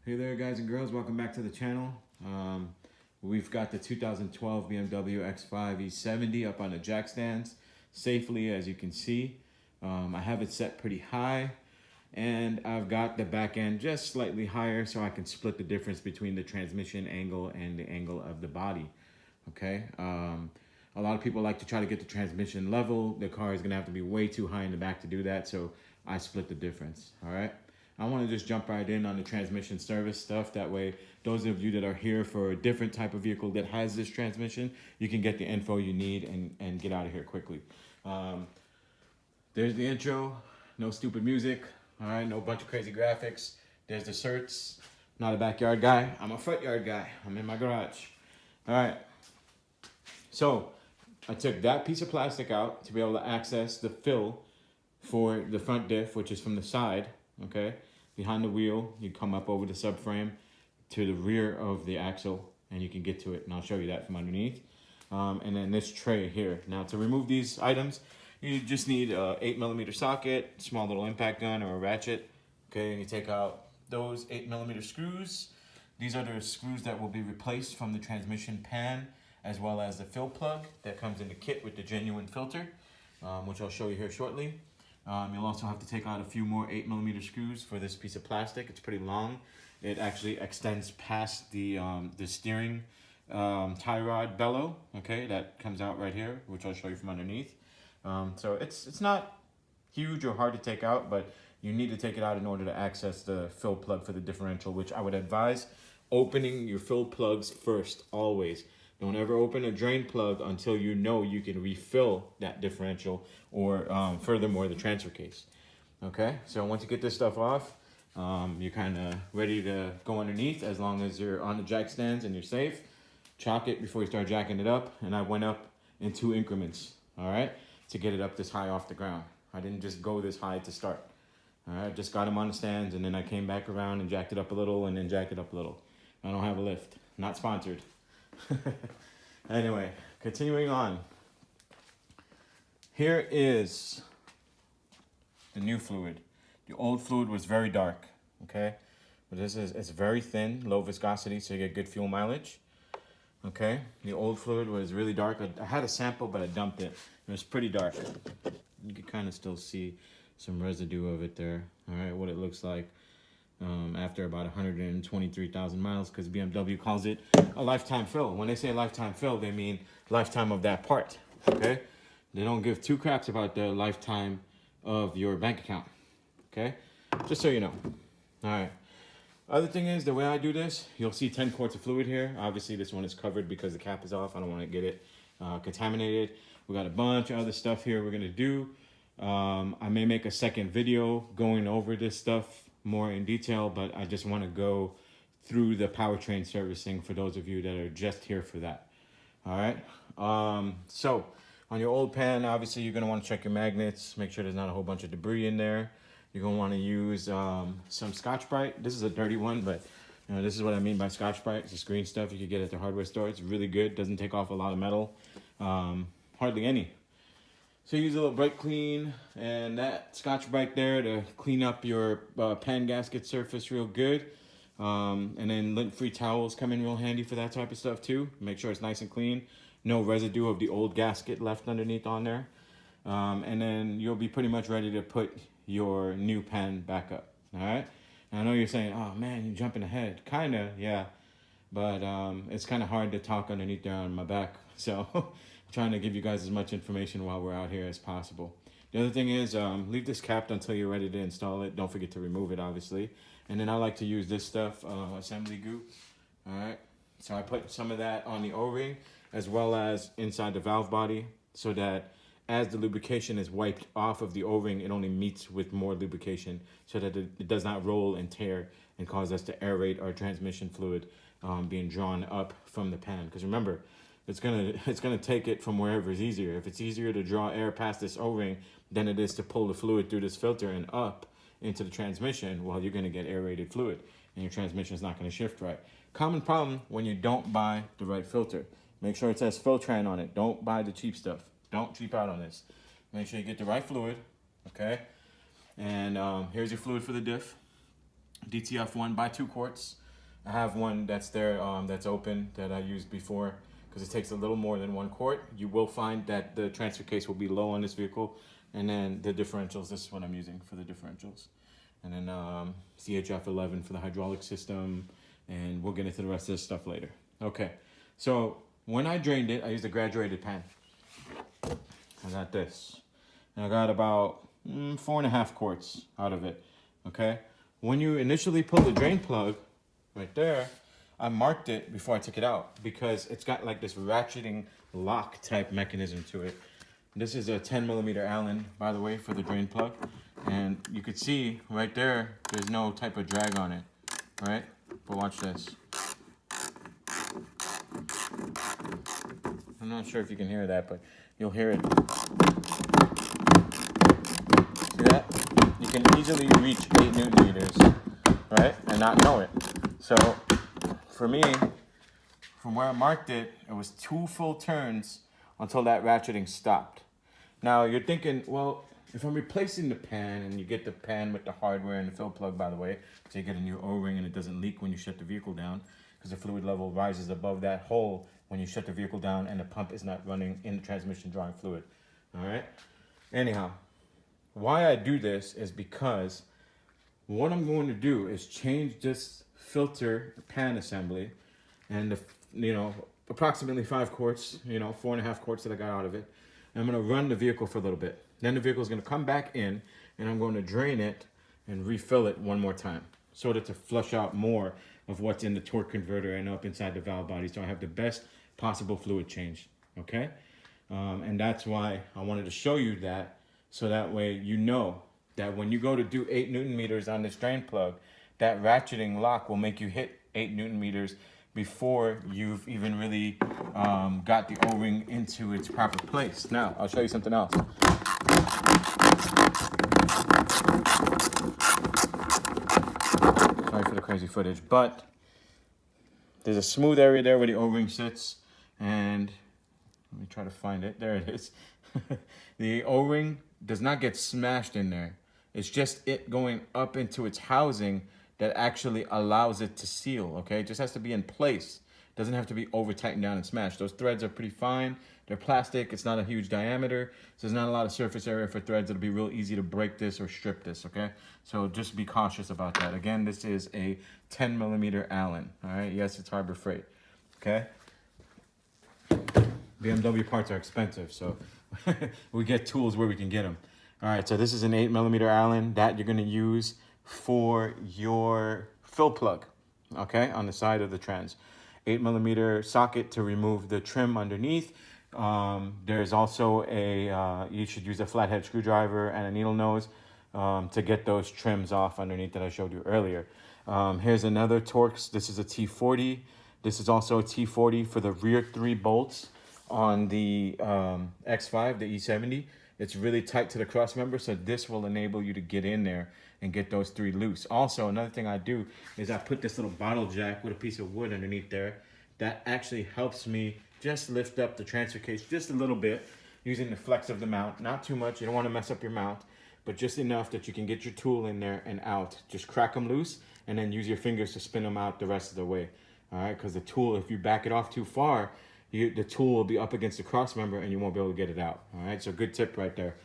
Hey there guys and girls, welcome back to the channel. We've got the 2012 BMW X5 E70 up on the jack stands safely, as you can see. I have it set pretty high and I've got the back end just slightly higher so I can split the difference between the transmission angle and the angle of the body. Okay, a lot of people like to try to get the transmission level. The car is gonna have to be way too high in the back to do that, so I split the difference. All right, I want to just jump right in on the transmission service stuff. That way, those of you that are here for a different type of vehicle that has this transmission, you can get the info you need and get out of here quickly. There's the intro. No stupid music. All right, no bunch of crazy graphics. There's the certs. Not a backyard guy. I'm a front yard guy. I'm in my garage. All right. So I took that piece of plastic out to be able to access the fill for the front diff, which is from the side, okay? Behind the wheel, you come up over the subframe to the rear of the axle and you can get to it, and I'll show you that from underneath. And then this tray here. Now to remove these items, you just need a 8mm socket, small little impact gun or a ratchet, okay? And you take out those 8mm screws. These are the screws that will be replaced from the transmission pan, as well as the fill plug that comes in the kit with the genuine filter, which I'll show you here shortly. You'll also have to take out a few more 8mm screws for this piece of plastic. It's pretty long. It actually extends past the steering tie rod bellow, okay, that comes out right here, which I'll show you from underneath. So it's not huge or hard to take out, but you need to take it out in order to access the fill plug for the differential, which I would advise opening your fill plugs first, always. Don't ever open a drain plug until you know you can refill that differential or furthermore the transfer case. Okay, so once you get this stuff off, you're kind of ready to go underneath as long as you're on the jack stands and you're safe. Chock it before you start jacking it up, and I went up in 2 increments, all right, to get it up this high off the ground. I didn't just go this high to start. All right, just got them on the stands and then I came back around and jacked it up a little and then jacked it up a little. I don't have a lift, not sponsored. Anyway, continuing on. Here is the new fluid. The old fluid was very dark, okay? But it's very thin, low viscosity, so you get good fuel mileage. Okay, the old fluid was really dark. I had a sample, but I dumped it. It was pretty dark. You can kind of still see some residue of it there. All right, what it looks like after about 123,000 miles, because BMW calls it a lifetime fill. When they say lifetime fill, they mean lifetime of that part, okay? They don't give 2 craps about the lifetime of your bank account, okay? Just so you know. All right. Other thing is, the way I do this, you'll see 10 quarts of fluid here. Obviously, this one is covered because the cap is off. I don't want to get it contaminated. We got a bunch of other stuff here we're going to do. I may make a second video going over this stuff more in detail, but I just want to go through the powertrain servicing for those of you that are just here for that. All right. So on your old pan, obviously you're going to want to check your magnets, make sure there's not a whole bunch of debris in there. You're going to want to use some Scotch-Brite. This is a dirty one, but you know, this is what I mean by Scotch-Brite. It's just green stuff you could get at the hardware store. It's really good. Doesn't take off a lot of metal, hardly any. So use a little brake clean and that Scotch-Brite there to clean up your pan gasket surface real good. And then lint-free towels come in real handy for that type of stuff too. Make sure it's nice and clean. No residue of the old gasket left underneath on there. And then you'll be pretty much ready to put your new pan back up. All right. And I know you're saying, oh man, you're jumping ahead. Kind of, yeah. But it's kind of hard to talk underneath there on my back. So I'm trying to give you guys as much information while we're out here as possible. The other thing is leave this capped until you're ready to install it. Don't forget to remove it, obviously. And then I like to use this stuff, assembly Goop. All right. So I put some of that on the O-ring as well as inside the valve body so that as the lubrication is wiped off of the O-ring, it only meets with more lubrication so that it does not roll and tear and cause us to aerate our transmission fluid being drawn up from the pan. Because remember, it's gonna take it from wherever is easier. If it's easier to draw air past this O-ring than it is to pull the fluid through this filter and up into the transmission, well, you're gonna get aerated fluid and your transmission is not gonna shift right. Common problem when you don't buy the right filter. Make sure it says Filtran on it. Don't buy the cheap stuff. Don't cheap out on this. Make sure you get the right fluid, okay? And here's your fluid for the diff. DTF one, buy 2 quarts. I have one that's there, that's open, that I used before, because it takes a little more than 1 quart. You will find that the transfer case will be low on this vehicle. And then the differentials, this is what I'm using for the differentials. And then ZF8HP45 for the hydraulic system. And we'll get into the rest of this stuff later. Okay, so when I drained it, I used a graduated pan. I got this. And I got about 4.5 quarts out of it, okay? When you initially pull the drain plug, right there, I marked it before I took it out because it's got like this ratcheting lock type mechanism to it. This is a 10mm Allen, by the way, for the drain plug. And you could see right there, there's no type of drag on it, right? But watch this. I'm not sure if you can hear that, but you'll hear it. See that? You can easily reach 8 Newton meters, right? And not know it. So for me, from where I marked it, it was 2 full turns until that ratcheting stopped. Now you're thinking, well, if I'm replacing the pan, and you get the pan with the hardware and the fill plug, by the way, so you get a new O-ring and it doesn't leak when you shut the vehicle down, because the fluid level rises above that hole when you shut the vehicle down and the pump is not running in the transmission drawing fluid. All right? Anyhow, why I do this is because what I'm going to do is change this filter pan assembly and approximately 5 quarts, 4.5 quarts that I got out of it. I'm going to run the vehicle for a little bit. Then the vehicle is going to come back in, and I'm going to drain it and refill it one more time, sort of to flush out more of what's in the torque converter and up inside the valve body, so I have the best possible fluid change, okay? And that's why I wanted to show you that, so that way you know that when you go to do 8 Newton meters on this drain plug, that ratcheting lock will make you hit 8 Newton meters before you've even really got the O-ring into its proper place. Now, I'll show you something else. Sorry for the crazy footage, but there's a smooth area there where the O-ring sits, and let me try to find it. There it is. The O-ring does not get smashed in there. It's just it going up into its housing that actually allows it to seal, okay? It just has to be in place. It doesn't have to be over tightened down and smashed. Those threads are pretty fine. They're plastic. It's not a huge diameter, so there's not a lot of surface area for threads. It'll be real easy to break this or strip this, okay? So just be cautious about that. Again, this is a 10mm Allen, all right? Yes, it's Harbor Freight, okay? BMW parts are expensive, so we get tools where we can get them. All right, so this is an 8mm Allen that you're gonna use for your fill plug, okay, on the side of the trans. 8mm socket to remove the trim underneath. There's also you should use a flathead screwdriver and a needle nose to get those trims off underneath that I showed you earlier. Here's another Torx. This is a T40. This is also a T40 for the rear 3 bolts on the X5, the E70. It's really tight to the cross member, so this will enable you to get in there and get those 3 loose. Also, another thing I do is I put this little bottle jack with a piece of wood underneath there. That actually helps me just lift up the transfer case just a little bit using the flex of the mount. Not too much, you don't want to mess up your mount, but just enough that you can get your tool in there and out. Just crack them loose and then use your fingers to spin them out the rest of the way. All right, because the tool, if you back it off too far, the tool will be up against the cross member and you won't be able to get it out. All right, so good tip right there.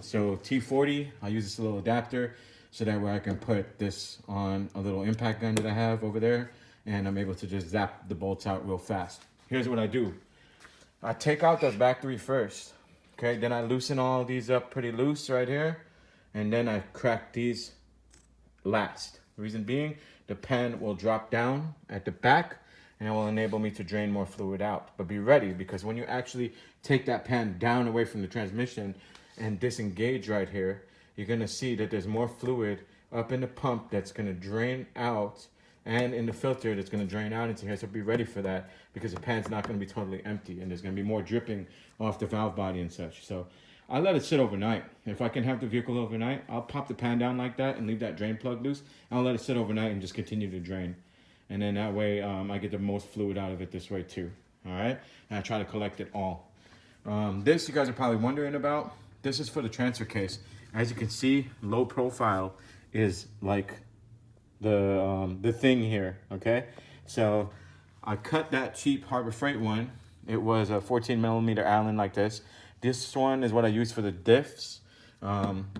So T40, I'll use this little adapter so that way I can put this on a little impact gun that I have over there, and I'm able to just zap the bolts out real fast. Here's what I do. I take out those back 3 first, okay? Then I loosen all these up pretty loose right here, and then I crack these last. The reason being, the pan will drop down at the back, and it will enable me to drain more fluid out. But be ready, because when you actually take that pan down away from the transmission and disengage right here, you're gonna see that there's more fluid up in the pump that's gonna drain out, and in the filter that's gonna drain out into here. So be ready for that, because the pan's not gonna be totally empty, and there's gonna be more dripping off the valve body and such. So I let it sit overnight. If I can have the vehicle overnight, I'll pop the pan down like that and leave that drain plug loose. I'll let it sit overnight and just continue to drain. And then that way I get the most fluid out of it this way too, all right? And I try to collect it all. This you guys are probably wondering about. This is for the transfer case. As you can see, low profile is like the thing here, okay? So I cut that cheap Harbor Freight one. It was a 14 millimeter Allen like this. This one is what I use for the diffs.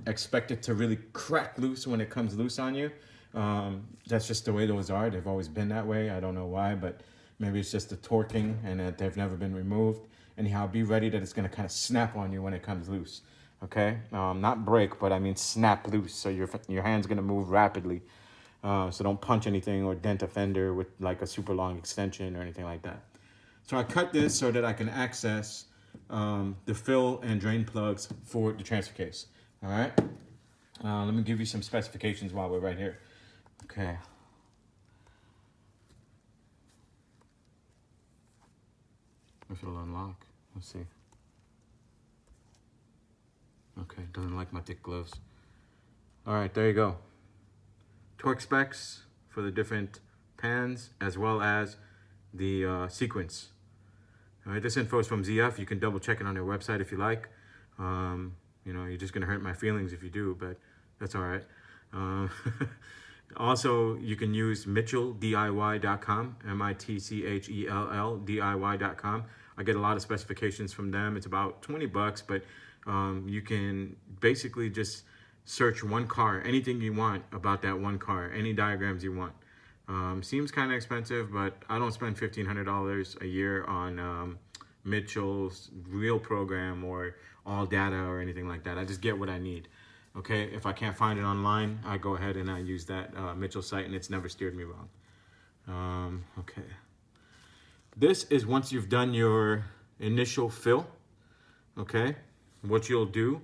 Expect it to really crack loose when it comes loose on you. That's just the way those are. They've always been that way. I don't know why, but maybe it's just the torquing and that they've never been removed. Anyhow, be ready that it's gonna kind of snap on you when it comes loose. Okay, not break, but I mean snap loose. So your hand's gonna move rapidly. So don't punch anything or dent a fender with like a super long extension or anything like that. So I cut this so that I can access the fill and drain plugs for the transfer case. All right. Let me give you some specifications while we're right here. Okay. If it'll unlock. Let's see. Okay, doesn't like my thick gloves. All right, there you go. Torque specs for the different pans as well as the sequence. All right, this info is from ZF. You can double check it on their website if you like. You know, you're just gonna hurt my feelings if you do, but that's all right. Also, you can use MitchellDIY.com, MITCHELL DIY.com. I get a lot of specifications from them. It's about 20 bucks, but you can basically just search one car, anything you want about that one car, any diagrams you want. Seems kind of expensive, but I don't spend $1,500 a year on Mitchell's real program or all data or anything like that. I just get what I need. Okay, if I can't find it online, I go ahead and I use that Mitchell site, and it's never steered me wrong. Okay. This is once you've done your initial fill, okay? What you'll do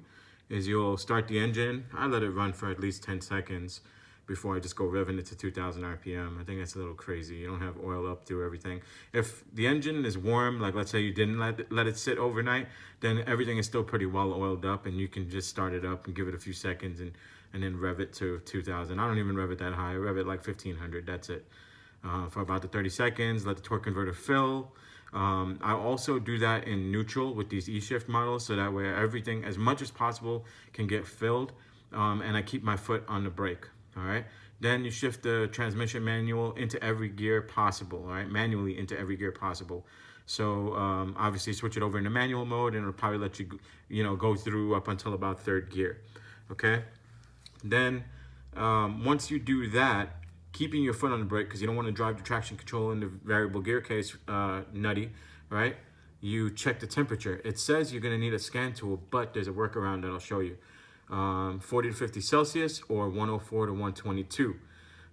is you'll start the engine. I let it run for at least 10 seconds before I just go revving it to 2,000 RPM. I think that's a little crazy. You don't have oil up through everything. If the engine is warm, like let's say you didn't let it sit overnight, then everything is still pretty well oiled up, and you can just start it up and give it a few seconds and then rev it to 2,000. I don't even rev it that high. I rev it like 1,500. That's it. For about the 30 seconds, let the torque converter fill. I also do that in neutral with these E-shift models, so that way everything, as much as possible, can get filled, and I keep my foot on the brake. All right. Then you shift the transmission manual into every gear possible. All right, manually into every gear possible. So obviously switch it over into manual mode, and it'll probably let you, go through up until about third gear. Okay. Then once you do that, keeping your foot on the brake because you don't want to drive the traction control in the variable gear case nutty, right? You check the temperature. It says you're going to need a scan tool, but there's a workaround that I'll show you. 40 to 50 Celsius or 104 to 122.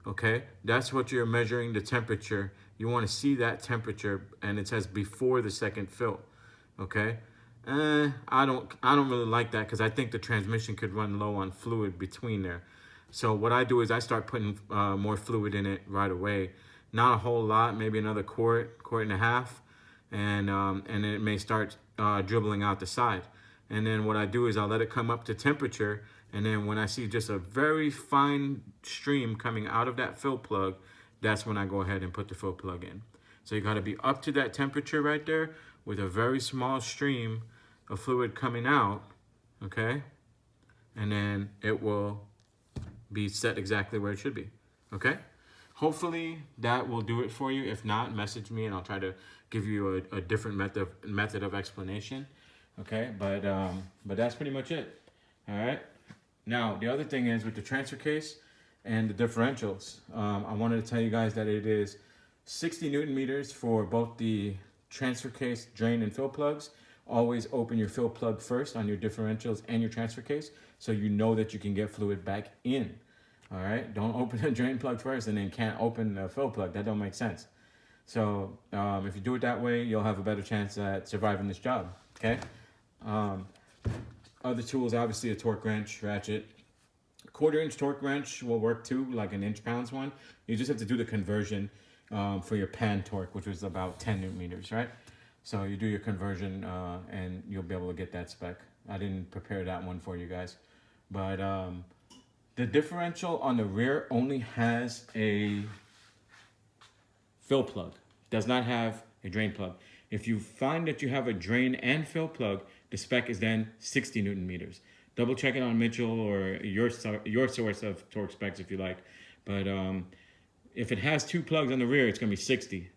Okay, that's what you're measuring the temperature. You want to see that temperature, and it says before the second fill. Okay, I don't really like that because I think the transmission could run low on fluid between there. So what I do is I start putting more fluid in it right away. Not a whole lot, maybe another quart and a half, and it may start dribbling out the side. And then what I do is I'll let it come up to temperature, and then when I see just a very fine stream coming out of that fill plug, that's when I go ahead and put the fill plug in. So you got to be up to that temperature right there with a very small stream of fluid coming out, okay? And then it will be set exactly where it should be, okay? Hopefully that will do it for you. If not, message me and I'll try to give you a different method of explanation. Okay, but that's pretty much it. All right. Now the other thing is with the transfer case and the differentials. I wanted to tell you guys that it is 60 Newton meters for both the transfer case, drain, and fill plugs. Always open your fill plug first on your differentials and your transfer case, so you know that you can get fluid back in. All right. Don't open the drain plug first and then can't open the fill plug. That don't make sense. So if you do it that way, you'll have a better chance at surviving this job. Okay. Other tools, obviously a torque wrench, ratchet. 1/4 inch torque wrench will work too, like an inch-pounds one. You just have to do the conversion for your pan torque, which was about 10 Newton meters, right? So you do your conversion and you'll be able to get that spec. I didn't prepare that one for you guys. But the differential on the rear only has a fill plug, does not have a drain plug. If you find that you have a drain and fill plug, the spec is then 60 Newton meters. Double check it on Mitchell or your source of torque specs if you like. But if it has 2 plugs on the rear, it's going to be 60.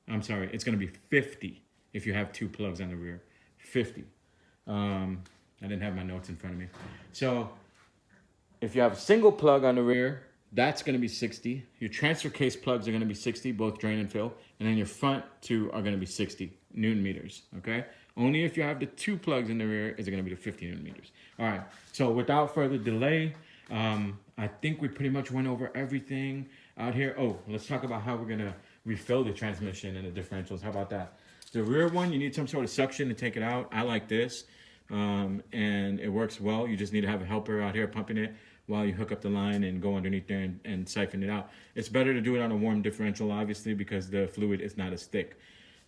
I'm sorry, it's going to be 50 if you have 2 plugs on the rear. 50. I didn't have my notes in front of me. So if you have a single plug on the rear, that's going to be 60. Your transfer case plugs are going to be 60, both drain and fill. And then your front 2 are going to be 60 Newton meters, okay? Only if you have the 2 plugs in the rear is it going to be the 50 Newton meters. All right, so without further delay, I think we pretty much went over everything out here. Oh, let's talk about how we're going to refill the transmission and the differentials. How about that? The rear one, you need some sort of suction to take it out. I like this, and it works well. You just need to have a helper out here pumping it while you hook up the line and go underneath there and siphon it out. It's better to do it on a warm differential, obviously, because the fluid is not as thick.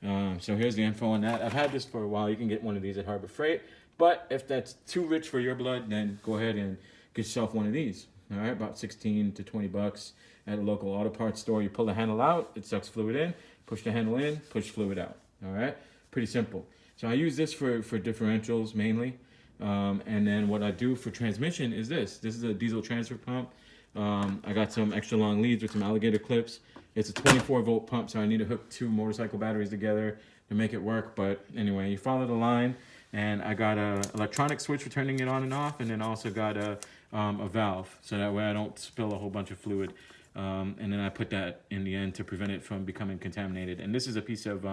So here's the info on that. I've had this for a while. You can get one of these at Harbor Freight. But if that's too rich for your blood, then go ahead and get yourself one of these. All right, about 16 to 20 bucks at a local auto parts store. You pull the handle out, it sucks fluid in, push the handle in, push fluid out. All right, pretty simple. So I use this for differentials mainly. And then what I do for transmission is this. This is a diesel transfer pump. I got some extra long leads with some alligator clips. It's a 24 volt pump, so I need to hook 2 motorcycle batteries together to make it work. But anyway, you follow the line, and I got a electronic switch for turning it on and off, and then also got a valve, so that way I don't spill a whole bunch of fluid. And then I put that in the end to prevent it from becoming contaminated. And this is a piece of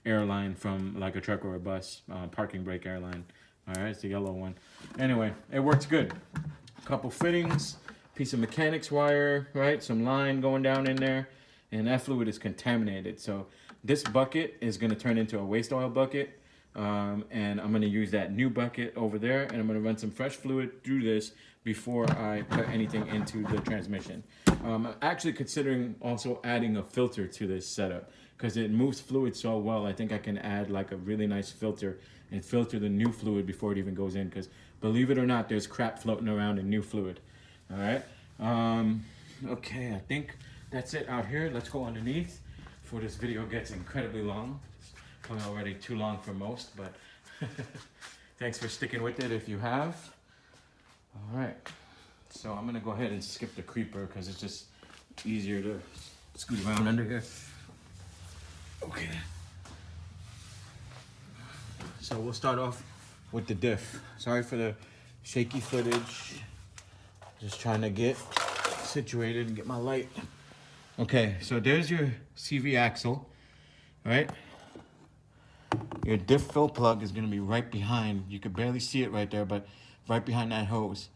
air line from like a truck or a bus, parking brake air line. All right, it's the yellow one. Anyway, it works good. A couple fittings, piece of mechanics wire, right? Some line going down in there, and that fluid is contaminated. So this bucket is going to turn into a waste oil bucket, and I'm going to use that new bucket over there, and I'm going to run some fresh fluid through this before I put anything into the transmission. I'm actually considering also adding a filter to this setup because it moves fluid so well. I think I can add like a really nice filter and filter the new fluid before it even goes in, because believe it or not, there's crap floating around in new fluid. All right. Okay, I think that's it out here. Let's go underneath before this video gets incredibly long. It's probably already too long for most, but thanks for sticking with it if you have. All right, so I'm gonna go ahead and skip the creeper because it's just easier to scoot around under here. Okay. So we'll start off with the diff. Sorry for the shaky footage. Just trying to get situated and get my light. Okay, so there's your CV axle, right? Your diff fill plug is gonna be right behind. You could barely see it right there, but right behind that hose.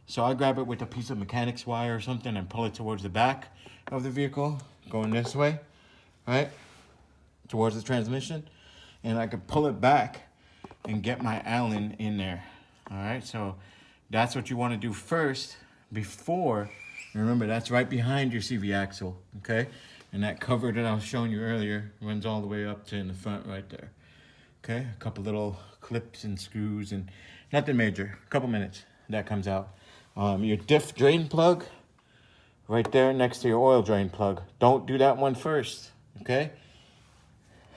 So I grab it with a piece of mechanics wire or something and pull it towards the back of the vehicle, going this way, right? Towards the transmission. And I could pull it back and get my Allen in there. All right, so that's what you want to do first before, remember that's right behind your CV axle, okay? And that cover that I was showing you earlier runs all the way up to in the front right there. Okay, a couple little clips and screws and nothing major, a couple minutes, that comes out. Your diff drain plug, right there next to your oil drain plug. Don't do that one first, okay?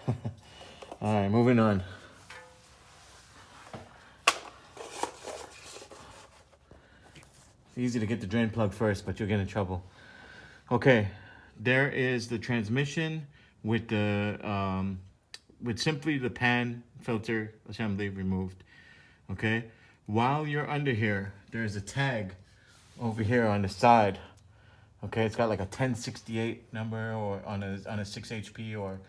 All right, moving on. Easy to get the drain plug first, but you'll get in trouble. Okay, there is the transmission with the with simply the pan filter assembly removed. Okay, while you're under here, there's a tag over here on the side. Okay, it's got like a 1068 number or on a 6 HP or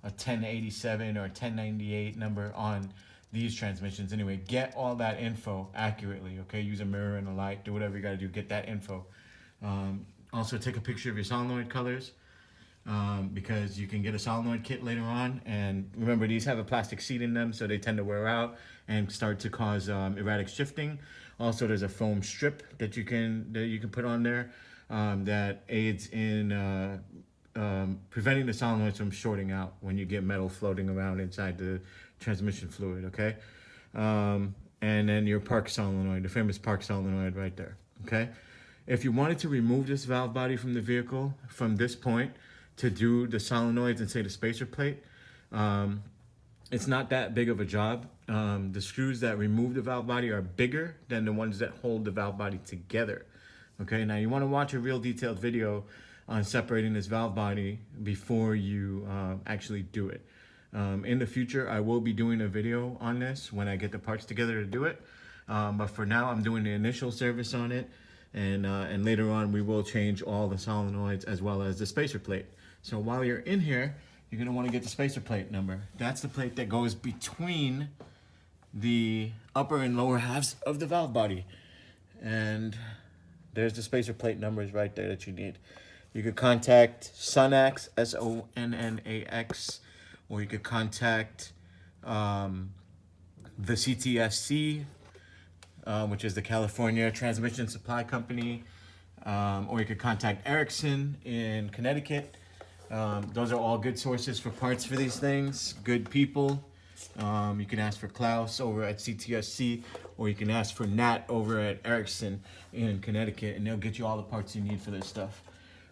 a 1087 or a 1098 number on these transmissions. Anyway, get all that info accurately, okay? Use a mirror and a light, do whatever you gotta do, get that info. Also take a picture of your solenoid colors because you can get a solenoid kit later on, and remember these have a plastic seat in them, so they tend to wear out and start to cause erratic shifting. Also, there's a foam strip that you can put on there that aids in preventing the solenoids from shorting out when you get metal floating around inside the transmission fluid, okay? And then your park solenoid, the famous park solenoid right there, okay? If you wanted to remove this valve body from the vehicle from this point to do the solenoids and say the spacer plate, it's not that big of a job. The screws that remove the valve body are bigger than the ones that hold the valve body together. Okay, now you want to watch a real detailed video on separating this valve body before you actually do it. In the future, I will be doing a video on this when I get the parts together to do it. But for now, I'm doing the initial service on it. And later on, we will change all the solenoids as well as the spacer plate. So while you're in here, you're gonna wanna get the spacer plate number. That's the plate that goes between the upper and lower halves of the valve body. And there's the spacer plate numbers right there that you need. You could contact Sonnax, Sonnax, or you could contact the CTSC, which is the California Transmission Supply Company, or you could contact Ericsson in Connecticut. Those are all good sources for parts for these things, good people. You can ask for Klaus over at CTSC, or you can ask for Nat over at Ericsson in Connecticut, and they'll get you all the parts you need for this stuff.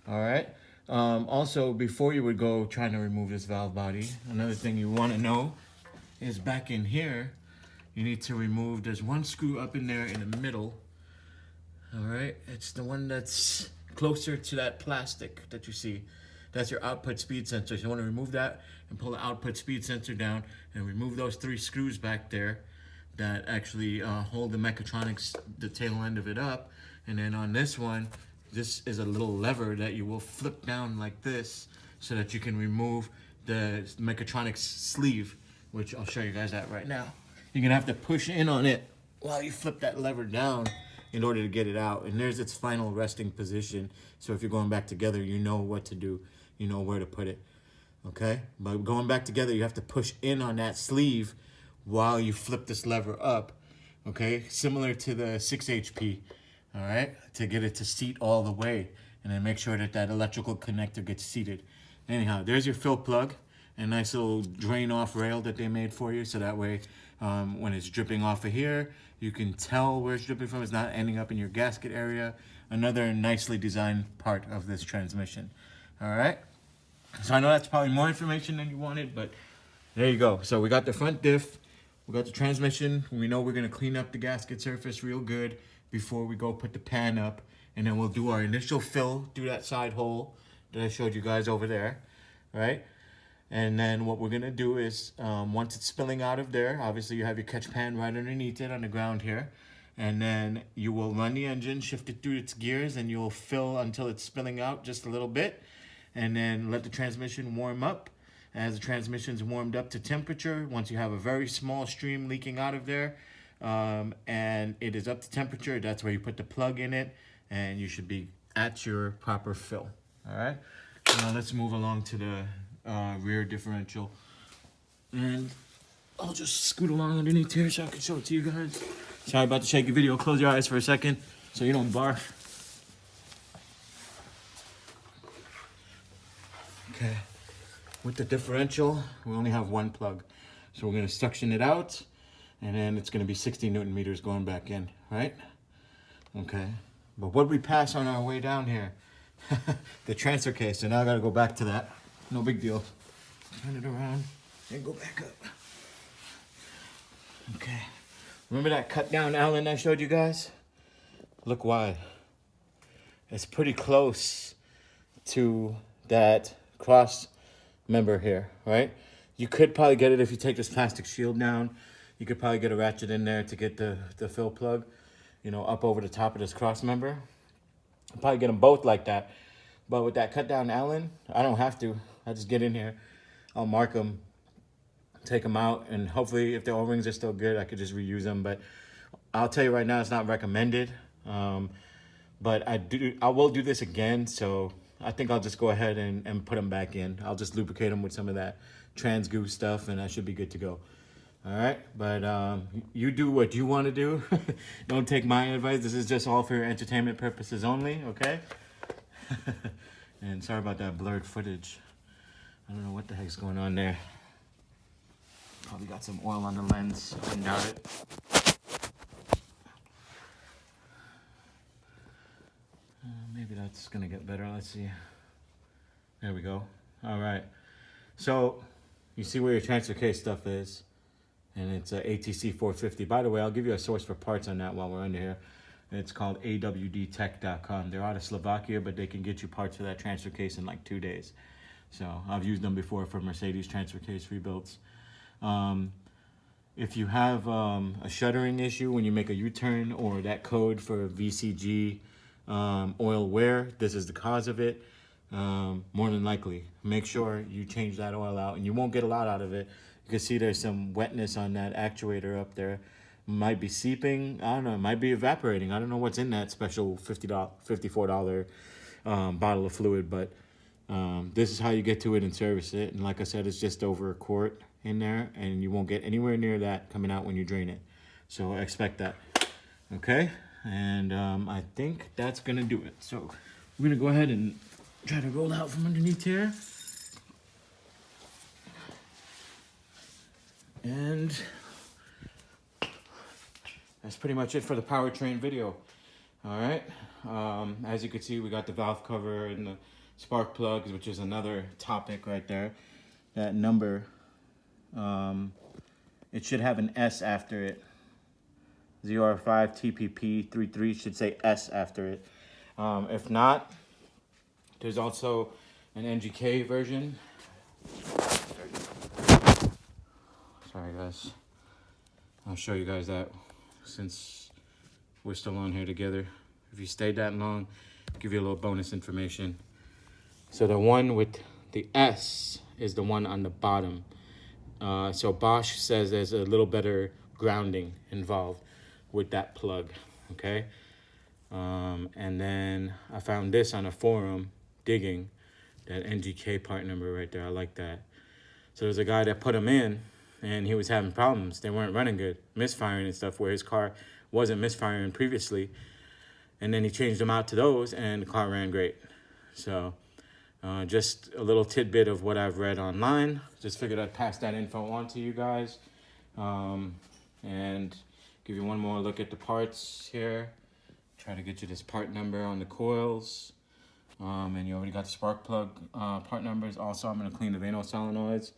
All right. Also, before you would go trying to remove this valve body, another thing you want to know is back in here, you need to remove, there's one screw up in there in the middle. All right. It's the one that's closer to that plastic that you see. That's your output speed sensor. So you want to remove that and pull the output speed sensor down and remove those 3 screws back there that actually hold the mechatronics, the tail end of it up. And then on this one, this is a little lever that you will flip down like this so that you can remove the mechatronics sleeve, which I'll show you guys that right now. You're gonna have to push in on it while you flip that lever down in order to get it out. And there's its final resting position. So if you're going back together, you know what to do. You know where to put it, okay? But going back together, you have to push in on that sleeve while you flip this lever up, okay? Similar to the 6HP, all right? To get it to seat all the way, and then make sure that that electrical connector gets seated. Anyhow, there's your fill plug, a nice little drain off rail that they made for you, so that way when it's dripping off of here, you can tell where it's dripping from. It's not ending up in your gasket area. Another nicely designed part of this transmission, all right? So I know that's probably more information than you wanted, but there you go. So we got the front diff, we got the transmission. We know we're gonna clean up the gasket surface real good before we go put the pan up, and then we'll do our initial fill through that side hole that I showed you guys over there, right? And then what we're gonna do is, once it's spilling out of there, obviously you have your catch pan right underneath it on the ground here, and then you will run the engine, shift it through its gears, and you'll fill until it's spilling out just a little bit, and then let the transmission warm up. As the transmission's warmed up to temperature, once you have a very small stream leaking out of there, and it is up to temperature, that's where you put the plug in it, and you should be at your proper fill, all right? Now let's move along to the rear differential. And I'll just scoot along underneath here so I can show it to you guys. Sorry about the shaky video. Close your eyes for a second so you don't barf. Okay, with the differential, we only have one plug. So we're gonna suction it out, and then it's gonna be 60 Newton meters going back in, right? Okay, but what we pass on our way down here? The transfer case, so now I gotta go back to that. No big deal. Turn it around and go back up. Okay, remember that cut down Allen I showed you guys? Look wide. It's pretty close to that cross member here, right? You could probably get it if you take this plastic shield down. You could probably get a ratchet in there to get the fill plug, you know, up over the top of this cross member. I'll probably get them both like that. But with that cut down Allen, I don't have to. I just get in here, I'll mark them, take them out, and hopefully if the O-rings are still good, I could just reuse them. But I'll tell you right now, it's not recommended. But I will do this again, so I think I'll just go ahead and put them back in. I'll just lubricate them with some of that trans Goop stuff, and I should be good to go. All right, but you do what you want to do. Don't take my advice. This is just all for entertainment purposes only, okay? And sorry about that blurred footage. I don't know what the heck's going on there. Probably got some oil on the lens. I doubt it. Maybe that's gonna get better. Let's see. There we go. All right. So you see where your transfer case stuff is, and it's a ATC 450. By the way, I'll give you a source for parts on that while we're under here. It's called awdtech.com. They're out of Slovakia, but they can get you parts for that transfer case in like 2 days. So I've used them before for Mercedes transfer case rebuilds. If you have a shuttering issue when you make a U-turn, or that code for VCG oil wear, this is the cause of it. More than likely, make sure you change that oil out, and you won't get a lot out of it. You can see there's some wetness on that actuator up there. Might be seeping. I don't know. It might be evaporating. I don't know what's in that special $54 bottle of fluid, but this is how you get to it and service it. And like I said, it's just over a quart in there, and you won't get anywhere near that coming out when you drain it. So expect that. Okay, and I think that's gonna do it. So we're gonna go ahead and try to roll out from underneath here. And that's pretty much it for the powertrain video. All right. As you can see, we got the valve cover and the spark plugs, which is another topic right there. That number, it should have an S after it. ZR5TPP33 should say S after it. If not, there's also an NGK version. Sorry guys, I'll show you guys that since we're still on here together. If you stayed that long, I'll give you a little bonus information. So the one with the S is the one on the bottom. So Bosch says there's a little better grounding involved with that plug, okay? And then I found this on a forum digging, that NGK part number right there. I like that. So there's a guy that put them in, and he was having problems. They weren't running good, misfiring and stuff, where his car wasn't misfiring previously. And then he changed them out to those, and the car ran great. So just a little tidbit of what I've read online. Just figured I'd pass that info on to you guys. And give you one more look at the parts here. Try to get you this part number on the coils. And you already got the spark plug part numbers. Also, I'm going to clean the Vano solenoids.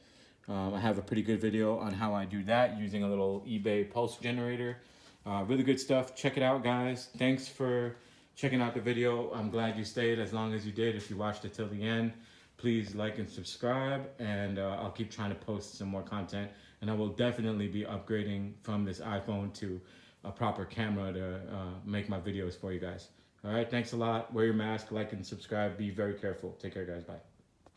I have a pretty good video on how I do that using a little eBay pulse generator. Really good stuff. Check it out, guys. Thanks for checking out the video. I'm glad you stayed as long as you did. If you watched it till the end, please like and subscribe, and I'll keep trying to post some more content. And I will definitely be upgrading from this iPhone to a proper camera to make my videos for you guys. All right, thanks a lot. Wear your mask, like and subscribe. Be very careful. Take care, guys. Bye.